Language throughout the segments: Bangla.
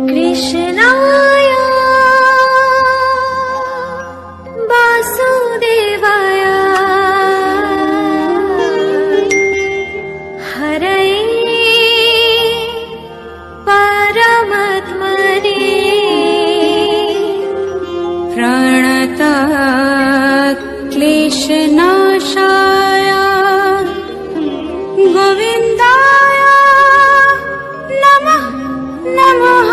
কৃষ্ণায় বাসুদেবায় হরয়ে পরমাত্মনে প্রণতঃ ক্লেশনাশায় গোবিন্দায় নমঃ নমঃ।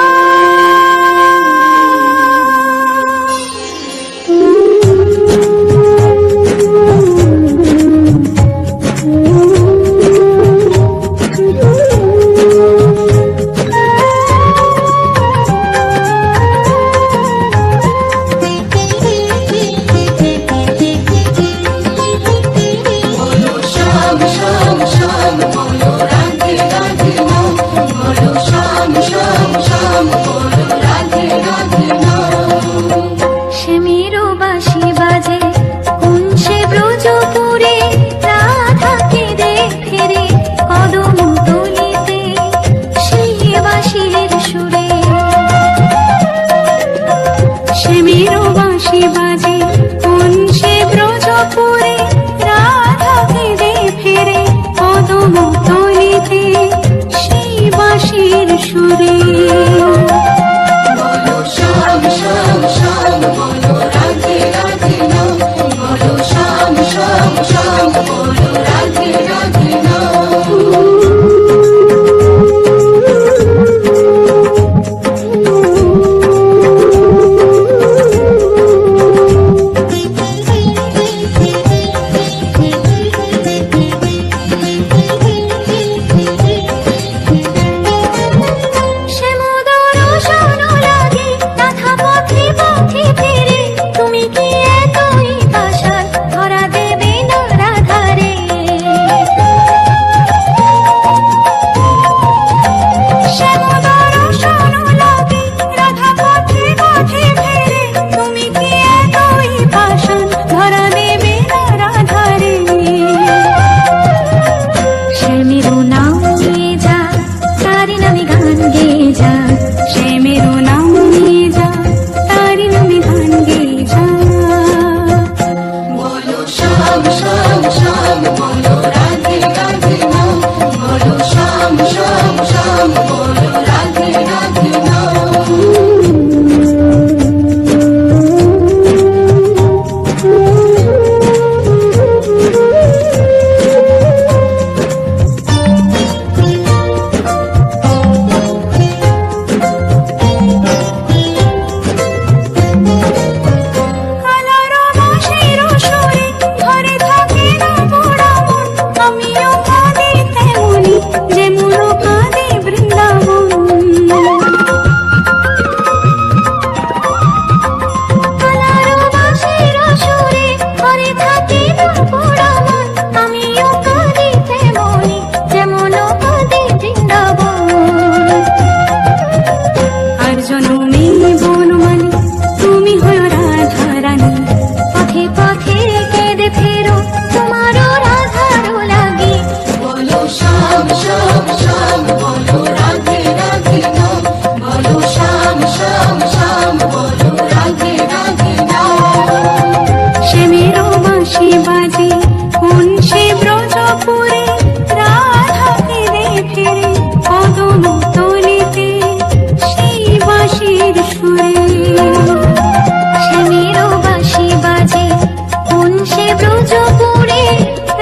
ব্রজপুরে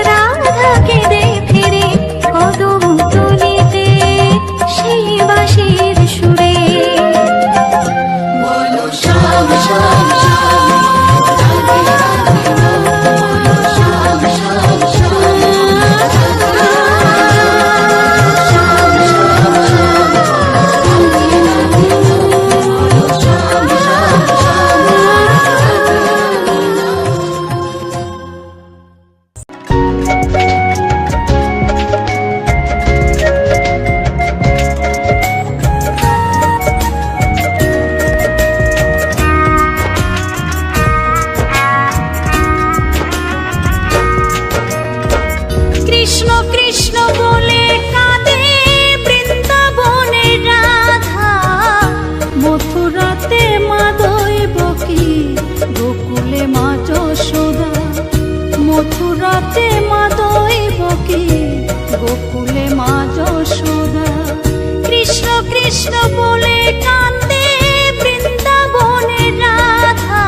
রাধা কেঁদে ফিরে কদম তুলিতে। যশোদা। কৃষ্ণ কৃষ্ণ বলে কান্দে বৃন্দাবনের রাধা,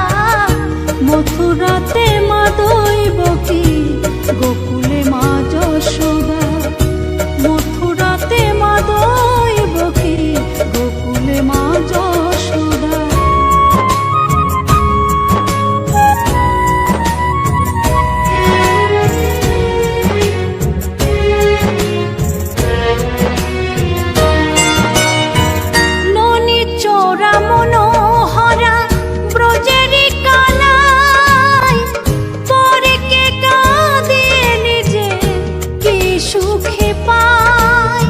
মথুরাতে মা দৈবকী, গোকুলে মা যশোদা। মথুরাতে মা দৈবকী, গোকুলে মা যশোদা। ননি চোরা মনোহরা ব্রজেরি কানাই, পরে কে কাঁদে নিজে কি সুখে পায়।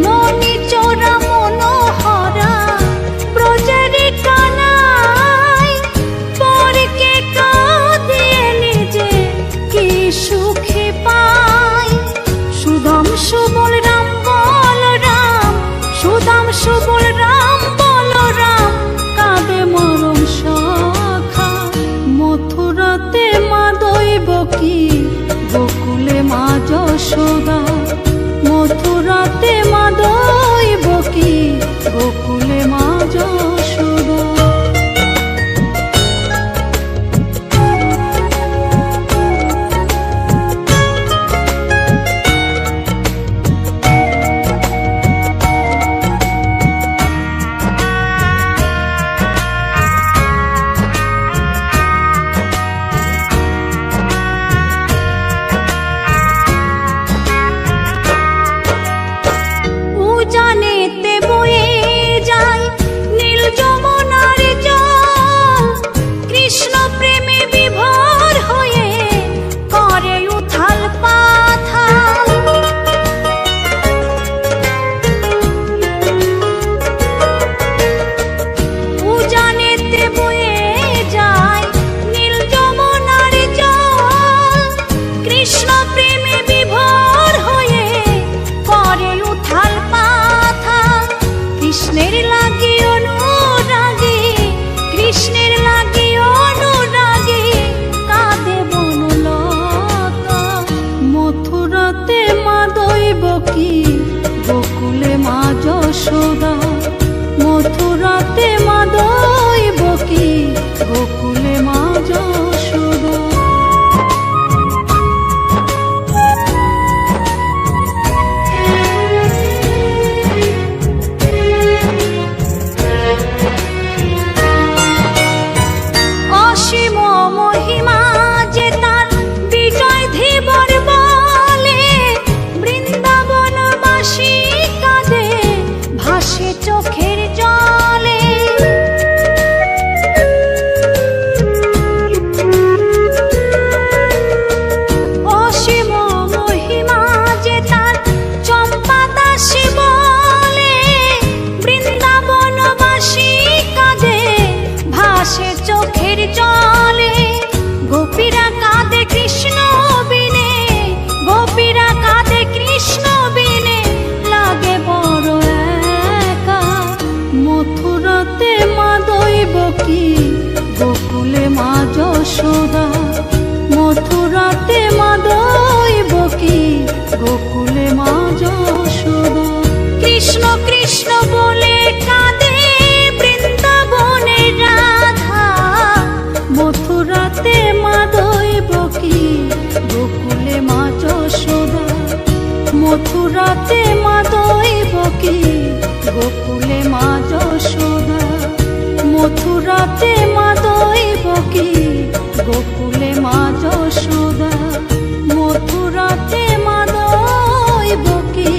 ননি চোরা মনোহরা ব্রজেরি কানাই, পরে কে কাঁদে নিজে কি সুখে পায়। সুদাম সুবল রাম বলরাম, সুদাম সুবল রাম বলরাম, কাঁদে মরম সখা। মথুরাতে মা দৈবকী, গোকুলে মা যশোদা। মথুরাতে মা দৈবকী, গোকুলে মা যশোদা। উজানেতে বয়ে যায় নীল যমুনার জল, কৃষ্ণ প্রেমে বিভোর হয়ে করে উথাল পাথাল। উজানেতে বয়ে যায় নীল যমুনার জল, কৃষ্ণ প্রেমে বিভোর হয়ে করে উথাল পাথাল। কৃষ্ণের লাগি অনুরাগী, কৃষ্ণের লাগি অনুরাগী, কাঁদে বনলতা। মথুরাতে মা দৈবকী, গোকুলে মা যশোদা। মথুরাতে মা দৈবকী, গোকুলে মা যশোদা। অসীম মহিমা যে তার বিজয় ধীবর বলে, বৃন্দাবনবাসী কাঁদে ভাসে চোখের জলে। অসীম মহিমা যে তার চম্পা দাসী বলে, বৃন্দাবনবাসী কাঁদে ভাসে চোখের জলে। গোপীরা কাঁদে কৃষ্ণ বিনে, গোপীরা কাঁদে কৃষ্ণ বিনে, লাগে বড় একা। মথুরাতে মা দৈবকী, গোকুলে মা যশোদা। মথুরাতে মা দৈবকী, গোকুলে মা যশোদা। কৃষ্ণ কৃষ্ণ বলে কাঁদে বৃন্দাবনের রাধা, মথুরাতে মা দৈবকী, গোকুলে মা যশোদা। মথুরাতে মা দৈবকী, গোকুলে মা যশোদা। মথুরাতে মা দৈবকী, গোকুলে মা যশোদা। মথুরাতে মা দৈবকী।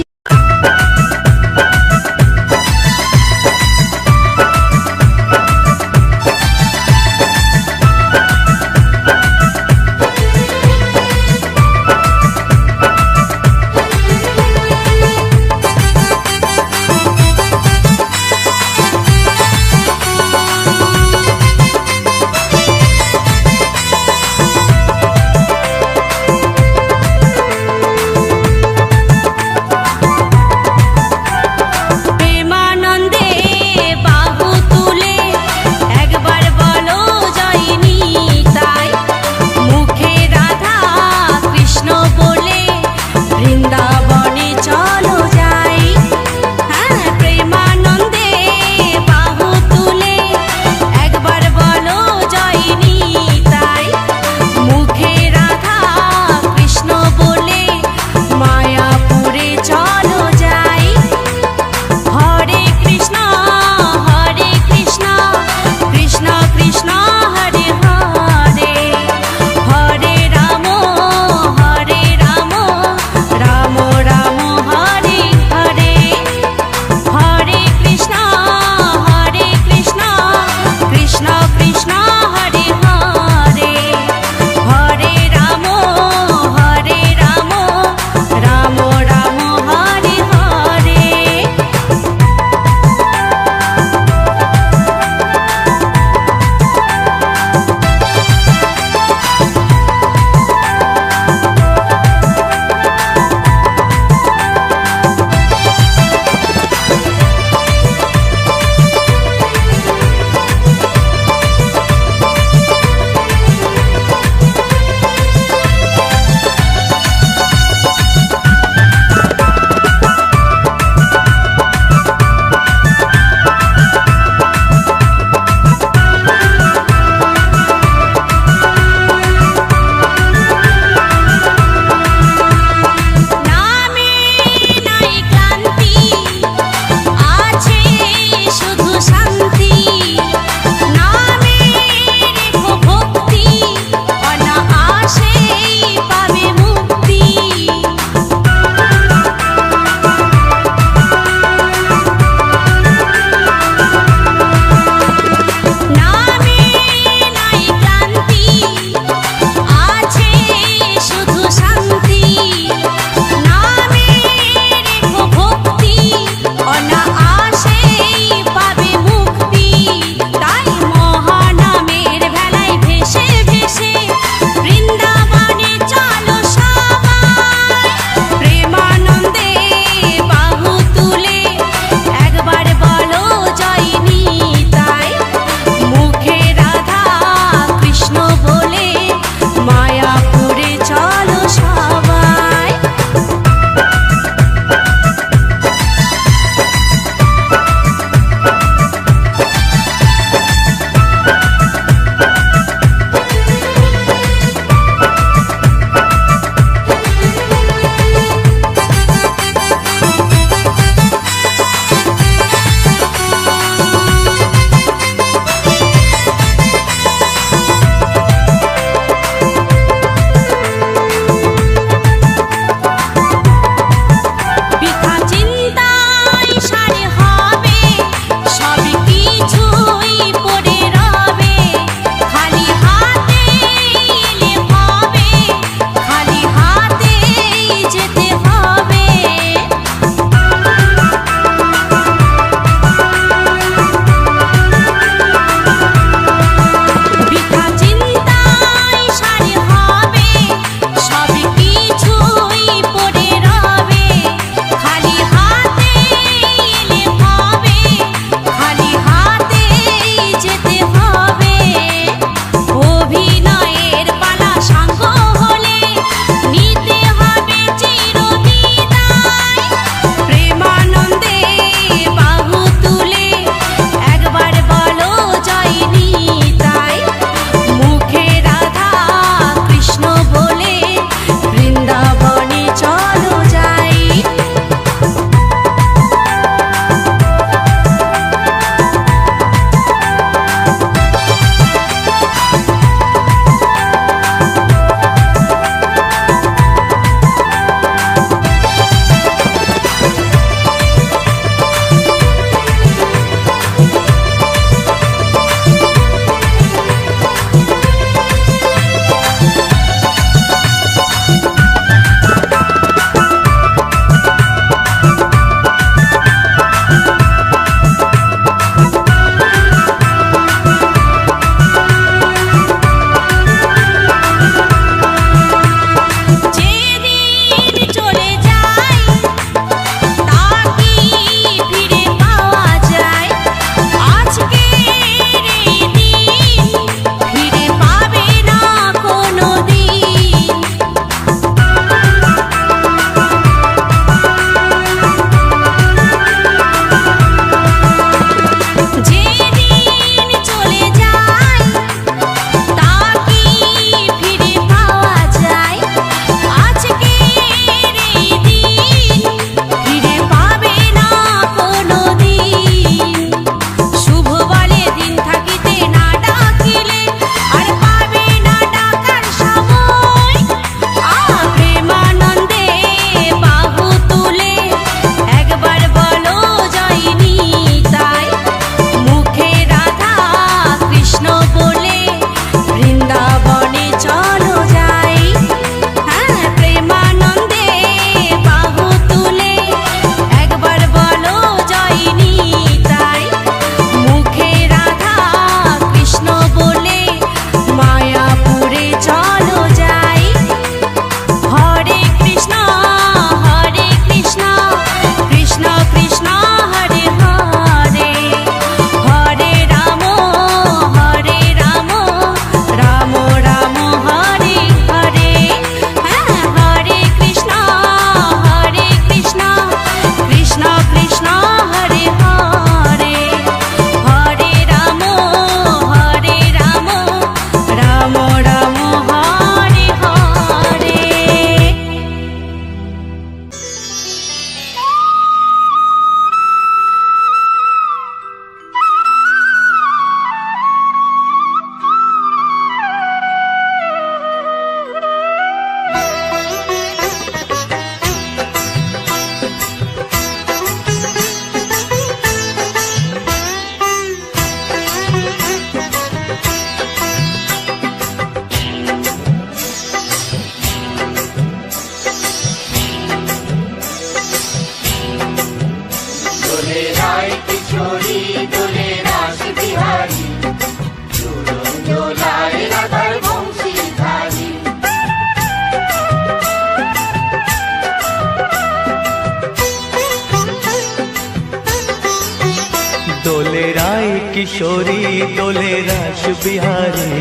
কিশোরী দোলে রাস বিহারী,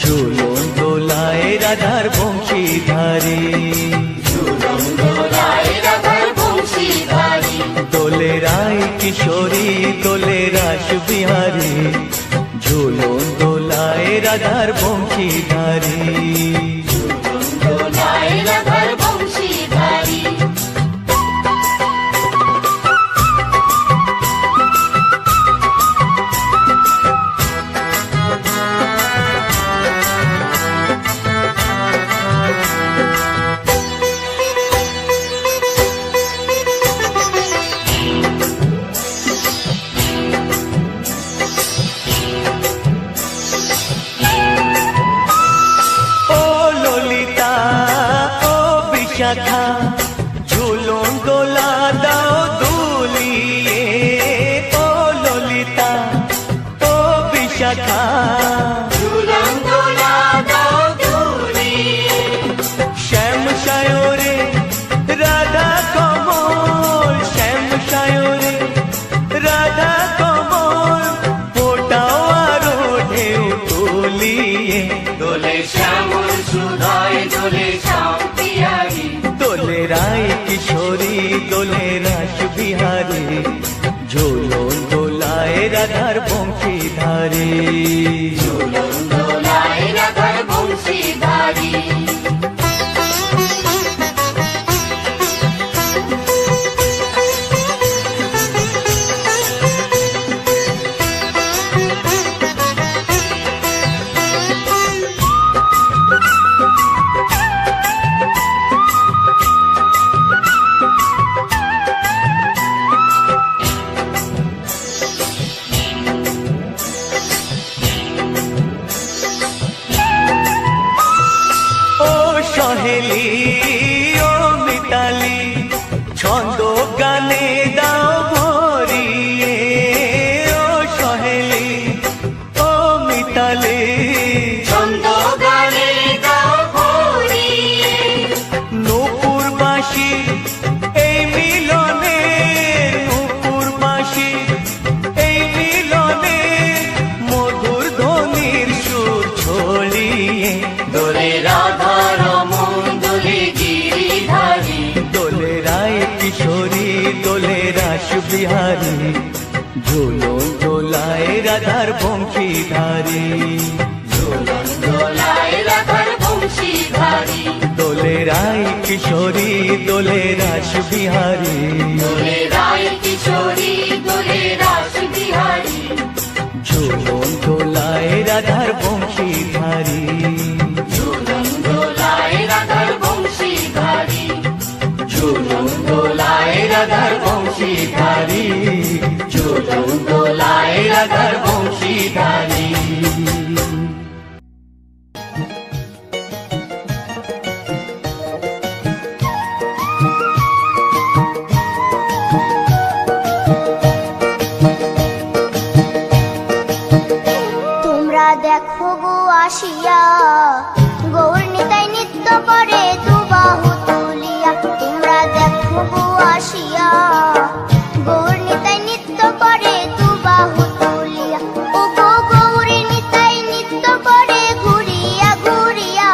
ঝুলন দোলায় রাধার বংশীধারী। দোলে রায় কিশোরী দোলে রাস বিহারী, ঝুলন দোলায় রাধার বংশীধারী। শাখা ঝুলন দোলা দাও দুলিয়ে, ও ললিতা ও বিশাখা ঝুলন দোলা দাও দুলিয়ে। শ্যাম সায়রে রাধা কমল, শ্যাম সায়রে রাধা কমল, ফোটাও আরো ঢেউ তুলিয়ে। দোলে শ্যামল সুধায় দোলে শ্যাম পিয়ারি, দোলে রায় কিশোরী দোলে রাস বিহারী, ঝুলন দোলায় রাধার বংশীধারী। ঝুলন দোলায় রাধার বংশীধারী। সহেলি ও মিতালি ছন্দ গানে দাও ভরিয়ে, ও সহেলি ও মিতালি ছন্দ গানে দাও ভরিয়ে। নূপুর বাঁশি এই মিলনে, নূপুর বাঁশি এই মিলনে, মধুর ধ্বনির সুর ছড়িয়ে। দোলে রাধা কিশোরী দোলে রাস বিহারী, ঝুলন দোলায় রাধার বংশীধারী। ঝুলন দোলায় রাধার বংশীধারী। দোলে রায় কিশোরী দোলে রাস বিহারী, দোলে রায় কিশোরী দোলে রাস বিহারী, ঝুলন দোলায় রাধার বংশীধারী। ঝুলন দোলায় রাধার বংশীধারী, ঝুলন দোলায় রাধার বংশীধারী, ঝুলন দোলায় রাধার বংশীধারী। তোমরা দেখো গো আসিয়া, গৌর নিতাই নৃত্য করে দুবাহু তুলিয়া। তোমরা দেখো গো আসিয়া, গৌর নিতাই নৃত্য করে দুবাহু তুলিয়া। ও গো গৌরী নিতাই নৃত্য করে ঘুরিয়া ঘুরিয়া,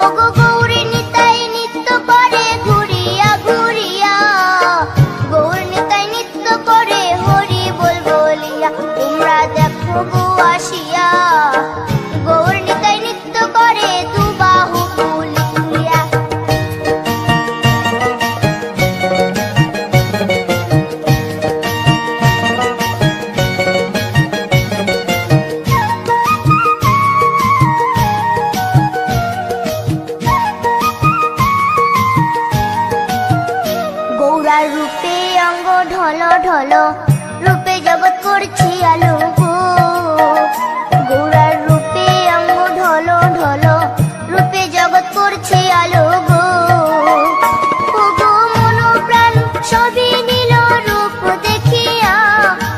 ও গো গৌরী নিতাই নৃত্য করে ঘুরিয়া ঘুরিয়া। গৌর নিতাই নৃত্য করে হরি বল বলিয়া। তোমরা দেখো গো আসিয়া, গৌর নিতাই নৃত্য করে দুবাহু তুলিয়া। গৌরার রূপে অঙ্গ ঢল ঢল, রূপে জগৎ করছি আলো গো। গৌরার রূপে অঙ্গ ঢল ঢল, রূপে জগৎ করছি আলো গো। ও গো মন প্রাণ সবই নীল রূপ দেখিয়া,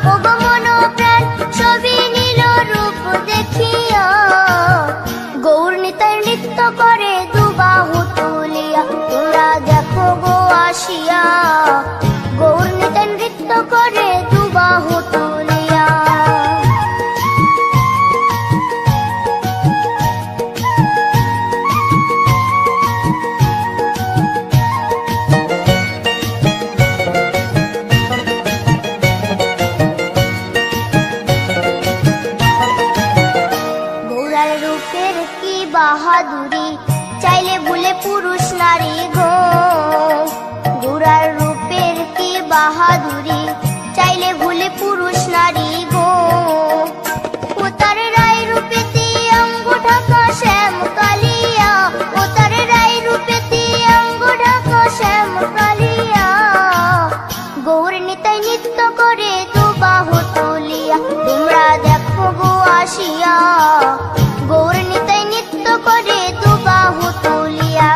ও গো মন প্রাণ সবই নীল রূপ দেখিয়া। গৌর নিতাই নৃত্য করে দুবাহু তুলিয়া। তোমরা দেখো গো আসিয়া, গৌর নিতাই নৃত্য করে দুবাহু তুলিয়া। চাইলে ভুলে পুরুষ নারী গো। গোরার রূপের কি বাহাদুরি, চাইলে ভুলে পুরুষ নারী গো। ও তার রায় রূপেতে অঙ্গ ঢাকা শ্যাম কালিয়া, ও তার রায় রূপেতে অঙ্গ ঢাকা শ্যাম কালিয়া। গৌর নিতাই নৃত্য করে দুবাহু তুলিয়া, তোমরা দেখো গো আসিয়া। গৌর নিতাই নৃত্য করে দুবাহু তুলিয়া।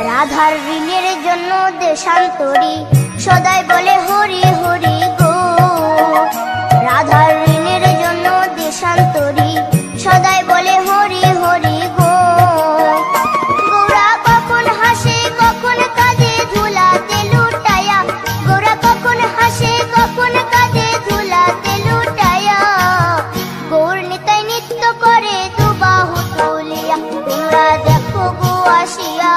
রাধার ঋণের জন্য দেশান্তরী সদাই বলে হরি হরি গো। রাধার ঋণের জন্য দেশান্তরী সদাই বলে হরি হরি গো। গোরা কখন হাসে কখন কাঁদে ধুলাতে লুটায়া, গোরা কখন হাসে কখন কাঁদে ধুলাতে লুটায়া। গৌর নিতাই নৃত্য করে দুবাহু তুলিয়া, তোমরা দেখো গো আসিয়া।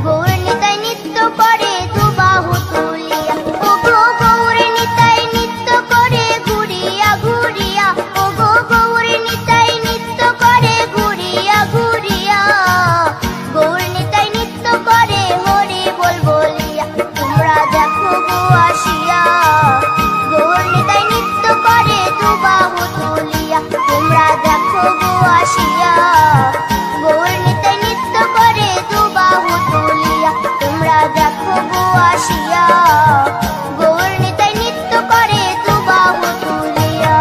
গৌর নিতাই নৃত্য করে দুবাহু তুলিয়া, ও গো গৌর নিতাই নৃত্য করে ঘুরিয়া ঘুরিয়া, ও গো গৌর নিতাই নৃত্য করে ঘুরিয়া ঘুরিয়া। গৌর নিতাই নৃত্য করে হরি বল বলিয়া, তোমরা দেখো গো আসিয়া। গৌর নিতাই নৃত্য করে দুবাহু তুলিয়া, তোমরা দেখো গো আসিয়া। গৌর নিতাই নৃত্য করে দুবাহু তুলিয়া, তোমরা দেখো গো আসিয়া। গৌর নিতাই নৃত্য করে দুবাহু তুলিয়া।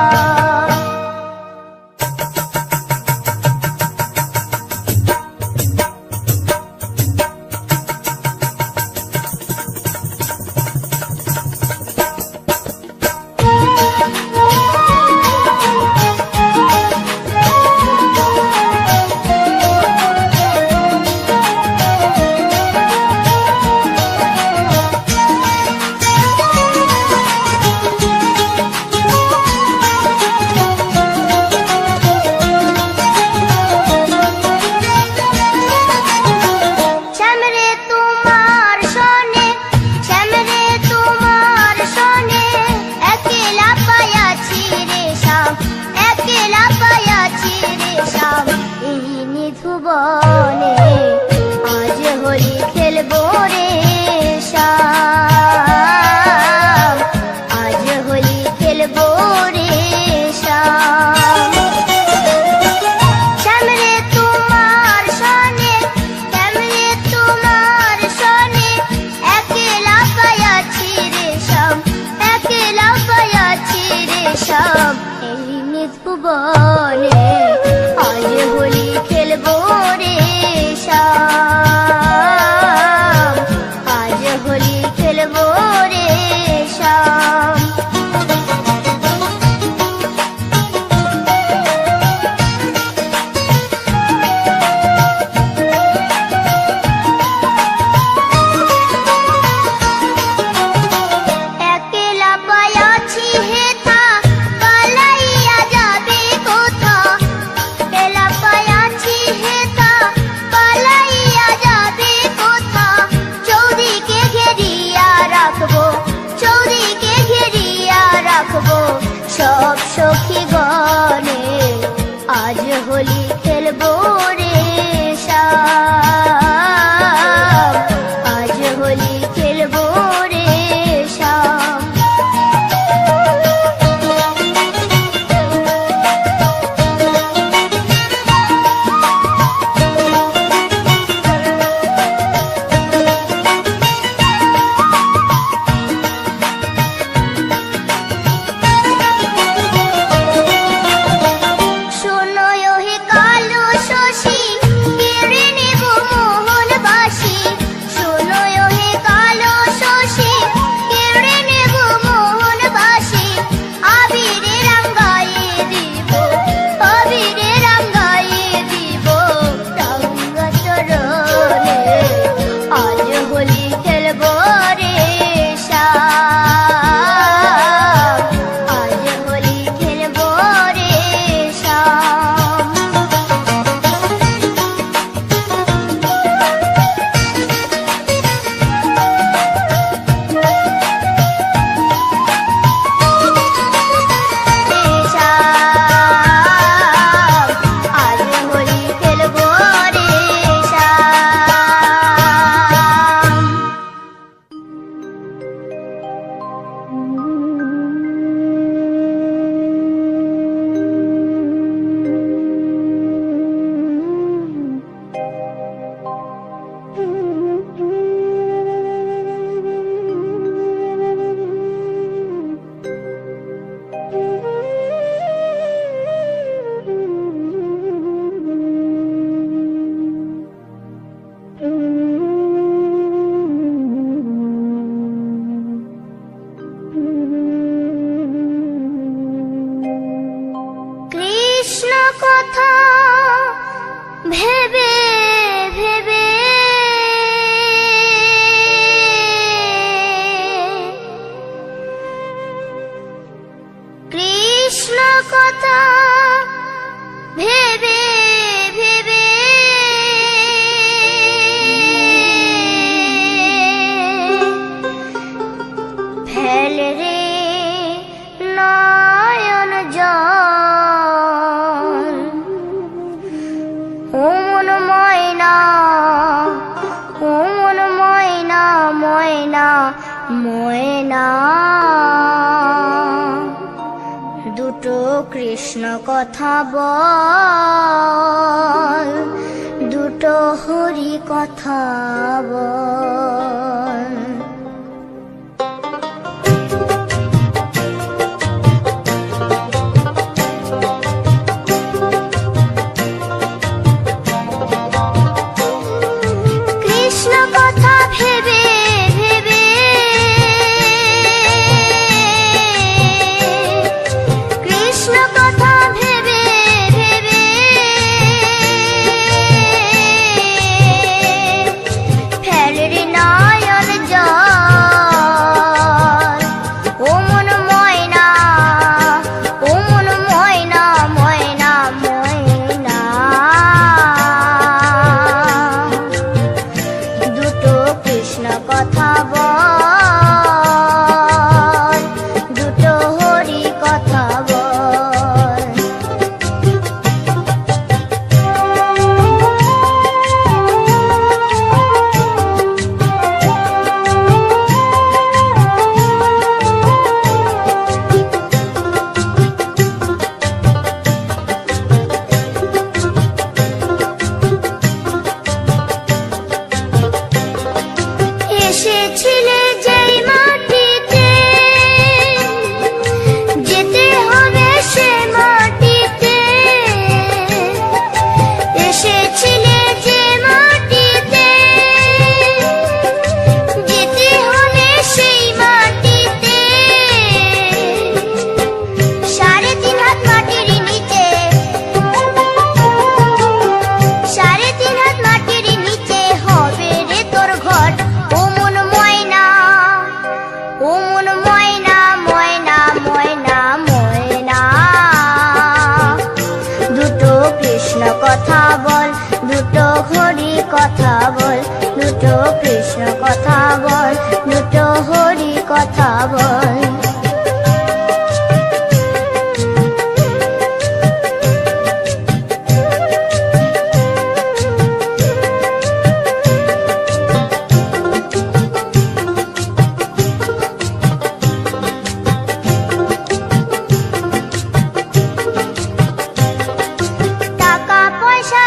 শ্যামরে তোমার সনে, শ্যামরে তোমার সনে, একলা পায়াছি রে শ্যাম, একলা পায়াছি রে শ্যাম। এই নিধুবনে আজ হোলি খেলবো রে শ্যাম, আজ হোলি খেলবো রে শ্যাম। শ্যামরে তোমার সনে, শ্যামরে তোমার সনে, একলা পায়াছি রে শ্যাম, একলা পায়াছি রে শ্যাম। এই নিধুবনে আজ হোলি খেলবো রে শ্যাম, আজ হোলি খেলবো রে শ্যাম। একলা পায়াছি হেথা, পালাইয়া যাবে কোথা। একলা পায়াছি হেথা, পালাইয়া যাবে কোথা। চৌদিকে ঘেরিয়া রাখবো, চৌদিকে ঘেরিয়া রাখবো সব সখী গণে। আজ হোলি খেলবো রে শ্যাম, আজ হোলি খেলবো রে শ্যাম। শোনো হে কালো শশী, কেড়ে নেব কৃষ্ণ কথা বল, দুটো হরি কথা বল। কৃষ্ণ কথা ভেবে ভেবে, কৃষ্ণ কথা ভেবে ভেবে ফেলের নয়ন জল। ও মন ময়না, ও মন ময়না, ময়না ময়না। দুটো কৃষ্ণ কথা বল, দুটো হরি কথা বল। এসেছিলে যেই মাটিতে, যেতে হবে সে মাটিতে। এসেছিলে যে মাটিতে, যেতে হবে সেই মাটিতে। 3.5 হাত মাটির নিচে, 3.5 হাত মাটির নিচে হবে রে তোর ঘর। ও মন ময়না, ও মন ময়না, ময়না ময়না ময়না। দুটো কৃষ্ণ কথা বল, দুটো হরি কথা বল, দুটো কৃষ্ণ কথা বল, দুটো হরি কথা বল। টাকা পয়সা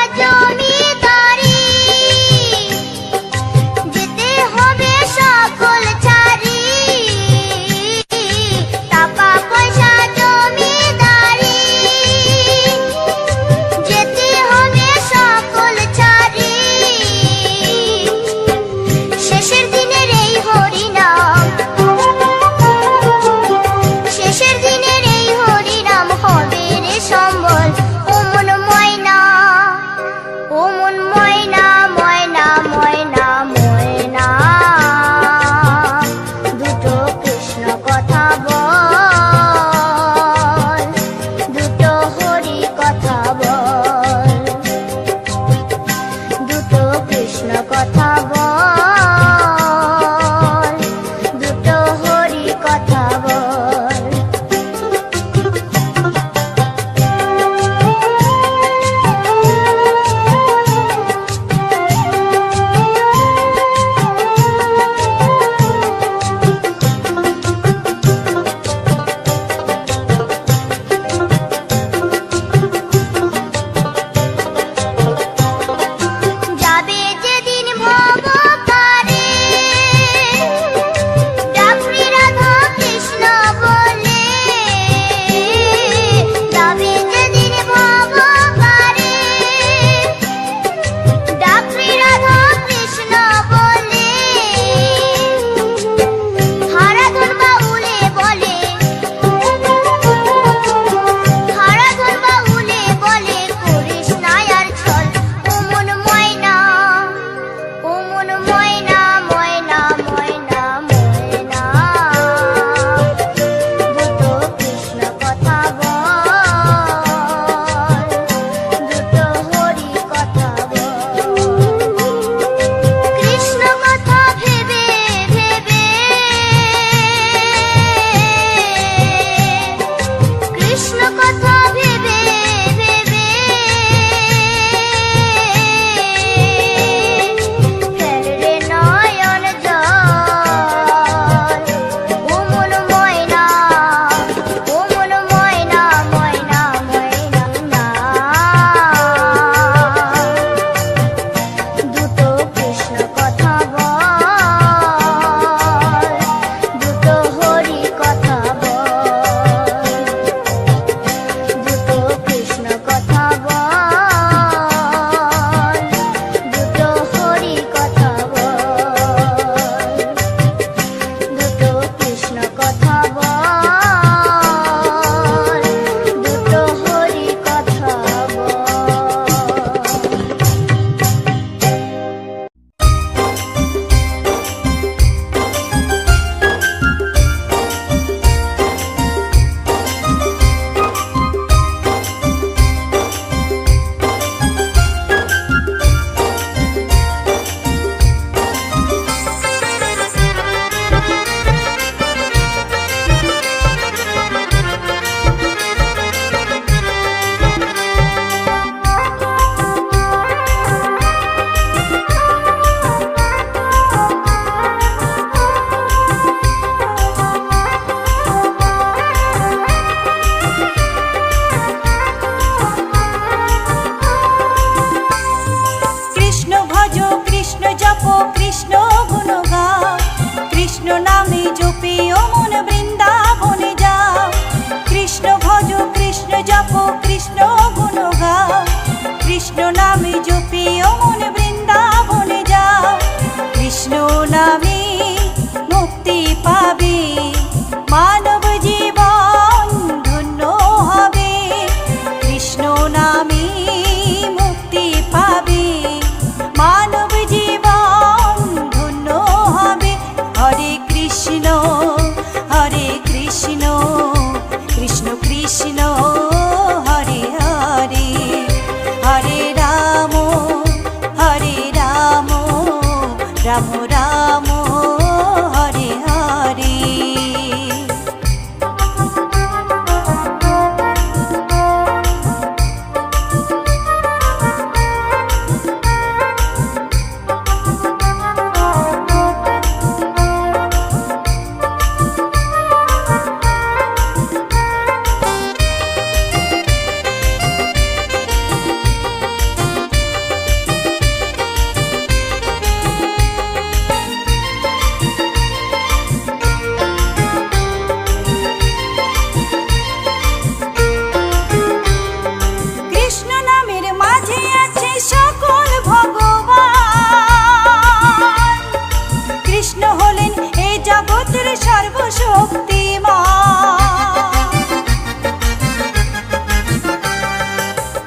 সর্বশক্তিমান।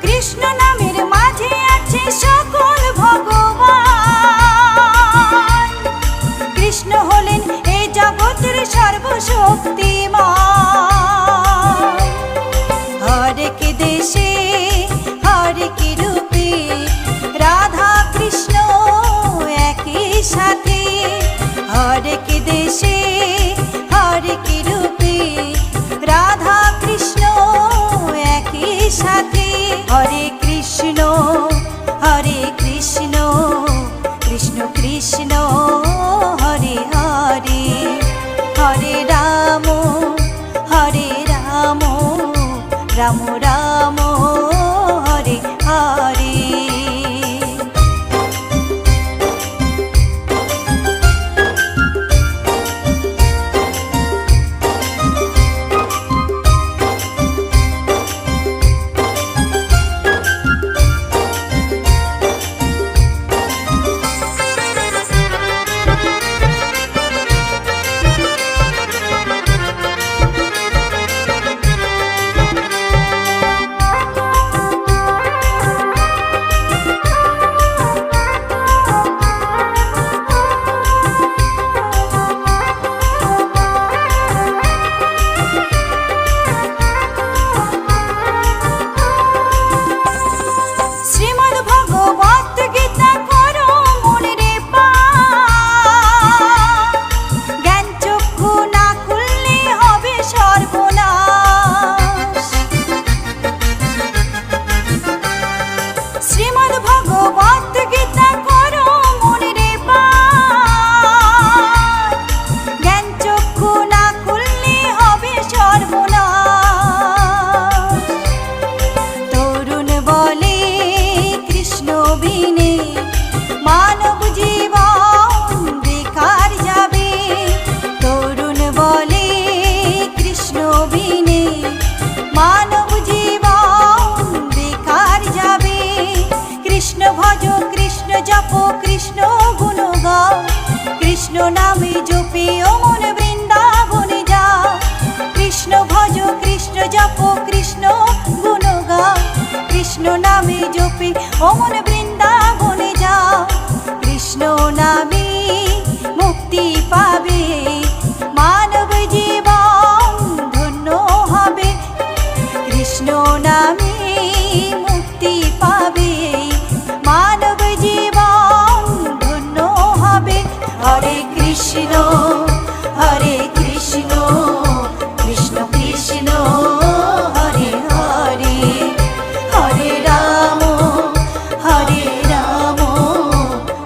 কৃষ্ণ নামের মাঝে আছে সকল ভগবান। কৃষ্ণ হলেন এই জগতের সর্বশক্তিমান। হরেক দেশে হরেক রূপে রাধা কৃষ্ণ একই সাথে। হরেক দেশে হরেক রূপে রাধা কৃষ্ণ একই সাথে। হরে কৃষ্ণ কৃষ্ণ কৃষ্ণ হরে হরে। হরে রাম রাম রাম হরে হরে। কৃষ্ণ গুণ গাও। কৃষ্ণ নামে জপে ও মন বৃন্দাবনে যাও। কৃষ্ণ ভজ কৃষ্ণ জপ কৃষ্ণ গুণ গাও। কৃষ্ণ নামে জপে ও মন বৃন্দাবনে যাও। কৃষ্ণ নামে মুক্তি পাবে মানব জীবন ধন্য হবে। কৃষ্ণ নামে মুক্তি পাবে মানব জীবন ধন্য হবে। হরে কৃষ্ণ কৃষ্ণ কৃষ্ণ হরে হরে। হরে রাম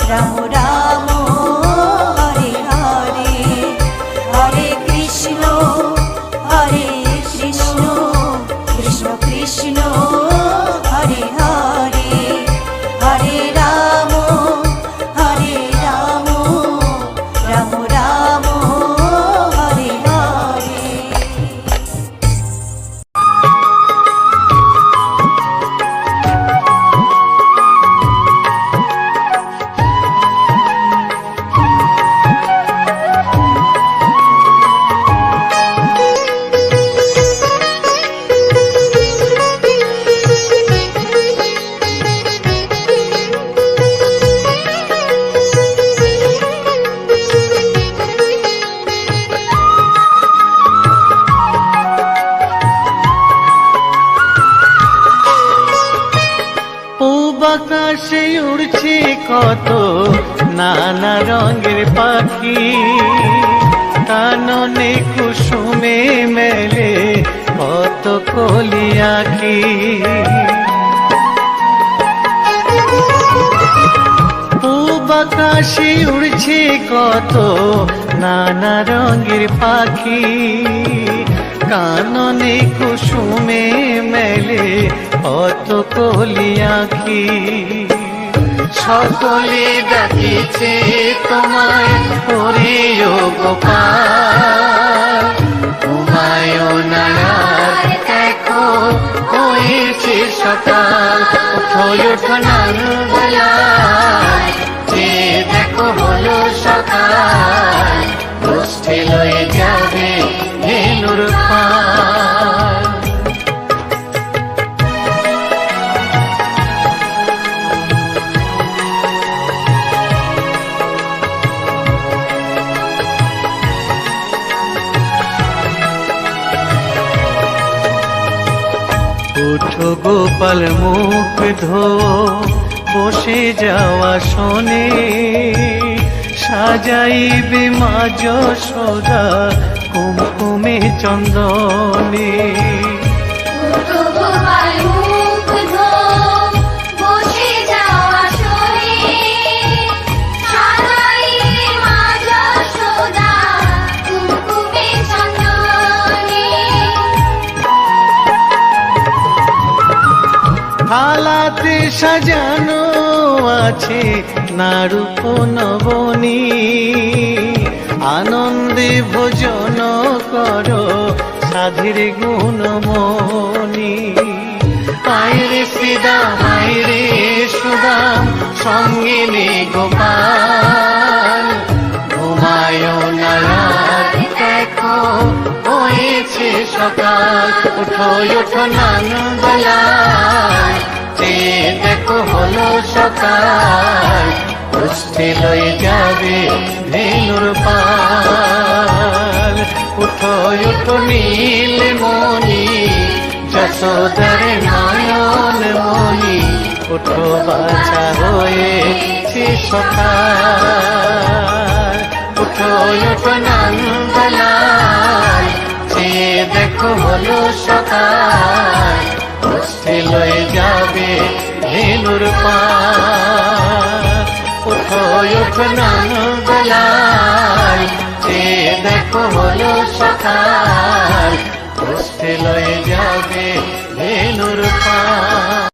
রাম রাম হরে হরে। হরে কৃষ্ণ কৃষ্ণ কৃষ্ণ হরে হরে। হরে রাম রাম রাম হরে হরে। আকাশে উড়ছে কত নানা রঙের পাখি। কাননে কুসুমে মেলে কত কলি আঁখি। পূব আকাশে উড়ছে কত নানা রঙের পাখি। কাননে কুসুমে মেলে কত কলি আঁখি। সকলে ডাকিছে তোমায় ওরে ও গোপাল। তোমায় নায়ার দেখো হয়েছে সকাল। ওঠো নাঙ্গলায় যে দেখো হলো সকাল। গোষ্ঠী লয়ে যাবে গোপাল মুগ্ধ বসে যাওয়া শোনে, সাজাইবে মা যশোদা কুমকুমে চন্দনে। থালাতে সাজানো আছে নারূপ নবনী, আনন্দে ভোজন করো সাধীর গুণমণি। আইরে শ্রীদাম আইরে সুদাম সঙ্গে নে গোপাল, ঘুমায় না রাত দেখো হয়েছে সকাল। উঠো উঠো নন্দলাল, দেখো হলো সকাল, পুষ্টি লয়ে যাবে ধেনুর পাল। উঠো উঠো নীলমণি যশোদার নয়ন মণি, উঠো বাছা হয়েছে সকাল। উঠো উঠো নন্দলাল, দেখো হলো সকাল, পুষ্টি লয়ে যাবে ধেনুর পাল। উঠো উঠো নন্দলাল, দেখো হলো সকাল, পুষ্টি লয়ে যাবে ধেনুর পাল।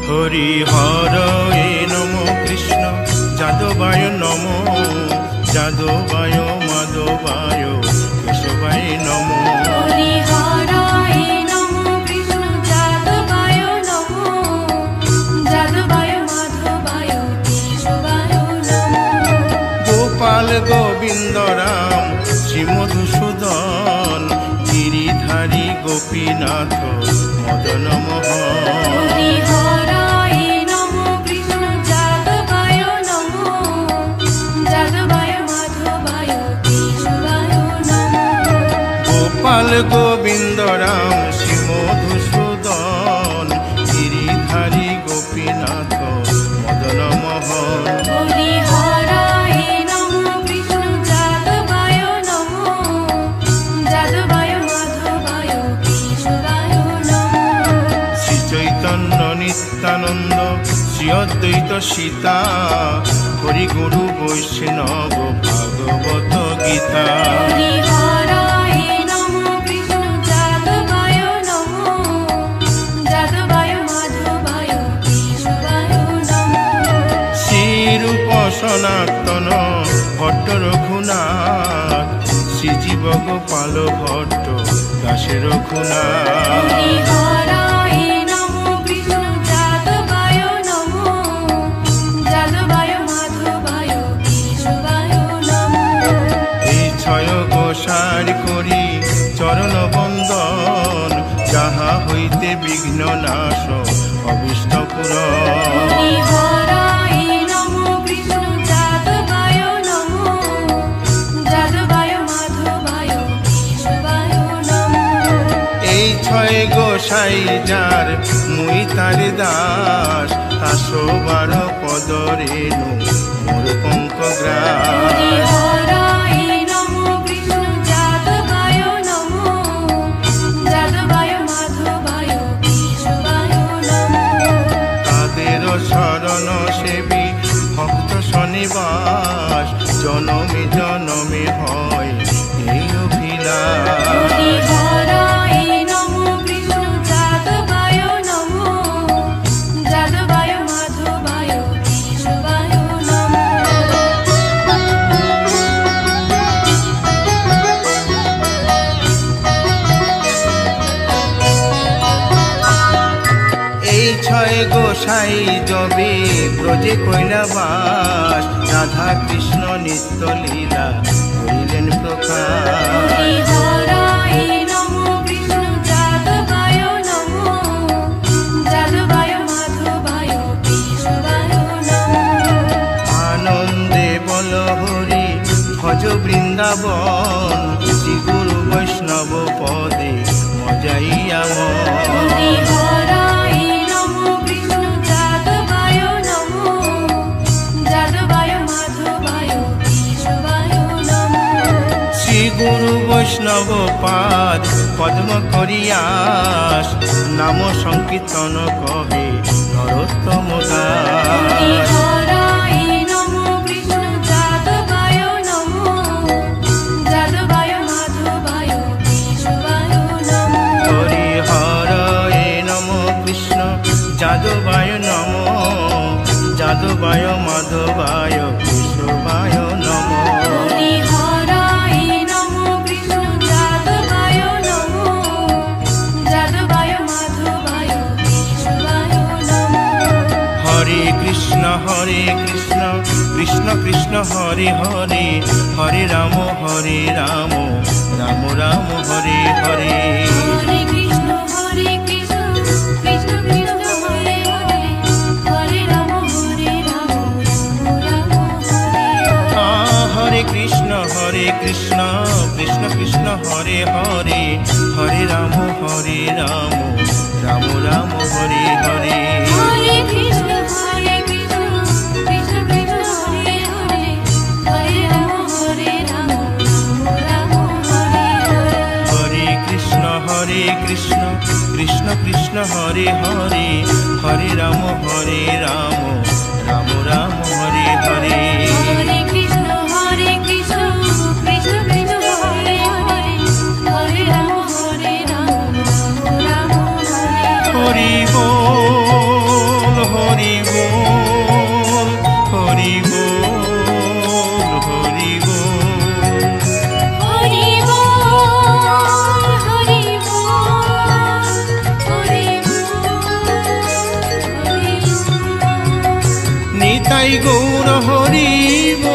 হরি হর এ নম কৃষ্ণ যাদবায় নম, যাদবায় মাধবায় কেশবায় নম। হরি হরায় নমঃ কৃষ্ণ যাদবায় নমঃ, যাদবায় মাধবায় কেশবায় নমঃ। গোপাল গোবিন্দ রাম শ্রী মধুসূদন, গিরিধারী গোপীনাথ মদন মোহন। হরি হরায় নমঃ কৃষ্ণ যাদবায় নমঃ, যাদবায় মাধবায় কেশবায় নমঃ। গোপাল গোবিন্দ রাম শ্রী মধুসূদন, গিরিধারী গোপীনাথ মদন মোহন। হরি হরায় নমঃ কৃষ্ণ যাদবায় নমঃ, যাদবায় মাধবায় কেশবায় নমঃ। শ্রী চৈতন্য নিত্যানন্দ শ্রী অদ্বৈত সীতা, হরি গুরু বৈষ্ণব ভাগবত গীতা। হরি হরায় নমঃ কৃষ্ণ যাদবায় নমঃ, যাদবায় মাধবায় কেশবায় নমঃ। শ্রীরূপ সনাতন ভট্ট রঘুনাথ, শ্রীজীব গোপাল ভট্ট দাসে রঘুনাথ। হরি হরায় নমঃ কৃষ্ণ যাদবায় নমঃ, যাদবায় মাধবায় কেশবায় নমঃ। এই ছয় গোসার করি চরণ বন্দন, যাহা হইতে বিঘ্ন নাশ অবিষ্ট পুরন। হরি হরায় নমঃ কৃষ্ণ যাদবায় নমঃ, যাদবায় মাধবায় কেশবায় নমঃ। এই ছয় গোসাই যার মুই তার দাস, তাসো বার পদ রেণু মোর পঙ্ক হরি গ্রাস। হরায় নমঃ কৃষ্ণ যাদবায় নমঃ, যাদবায় মাধবায় কেশবায় নমঃ। তাদের শরণ সেবী ভক্ত শনিবাস, জনমে জনমে হয় এই অভিলাষ। হরি হরায় নমঃ কৃষ্ণ যাদবায় নমঃ, যাদবায় মাধবায় কেশবায় নমঃ। এই ছয় গো গোসাই যবে ব্রজে কৈলাবাস, রাধা কৃষ্ণ নিত্য লীলা করিলেন প্রকাশ। হরি হরায় নমো কৃষ্ণ যাদবায় নমো, যাদবায় মাধবায় কেশবায় নমো। আনন্দে বল হরি ভজ বৃন্দাবন, শ্রী গুরু বৈষ্ণব পদে মজাইয়া হরি হরায় নমো কৃষ্ণ যাদবায় নমো, যাদবায় মাধবায় কেশবায় নমো। শ্রী গুরু বৈষ্ণব পাদ পদ্ম করিয়াস, নাম সংকীর্তন কহে নরোত্তম হরি দাস। হরায় নমো কৃষ্ণ যাদবায় নমো, যাদবায় মাধবায় কেশবায় নমো। হরি হরয়ে নম কৃষ্ণ যাদবায় নম, যাদবায় মাধবায় কেশবায় নম। হরি হরায় নমো কৃষ্ণ যাদবায় নমো, যাদবায় মাধবায় কেশবায় নমো। হরে কৃষ্ণ কৃষ্ণ কৃষ্ণ হরে হরে, হরে রাম রাম রাম হরে হরে। হরে কৃষ্ণ কৃষ্ণ কৃষ্ণ হরে হরে, হরে রাম রাম রাম হরে হরে। হরে কৃষ্ণ কৃষ্ণ কৃষ্ণ হরে হরে, হরে রাম রাম রাম হরে হরে। হরে কৃষ্ণ কৃষ্ণ কৃষ্ণ কৃষ্ণ হরে হরে, হরে রাম রাম হরে হরে। হরে কৃষ্ণ কৃষ্ণ কৃষ্ণ হরে হরে, হরে রাম রাম রাম হরে হরে। হরে কৃষ্ণ কৃষ্ণ কৃষ্ণ কৃষ্ণ হরে হরে, হরে রাম রাম হরে হরে। হরি বল হরি বল হরি বল হরি বল। হরি বল হরি বল হরি বল হরি বল। নিতাই গৌর হরি বল।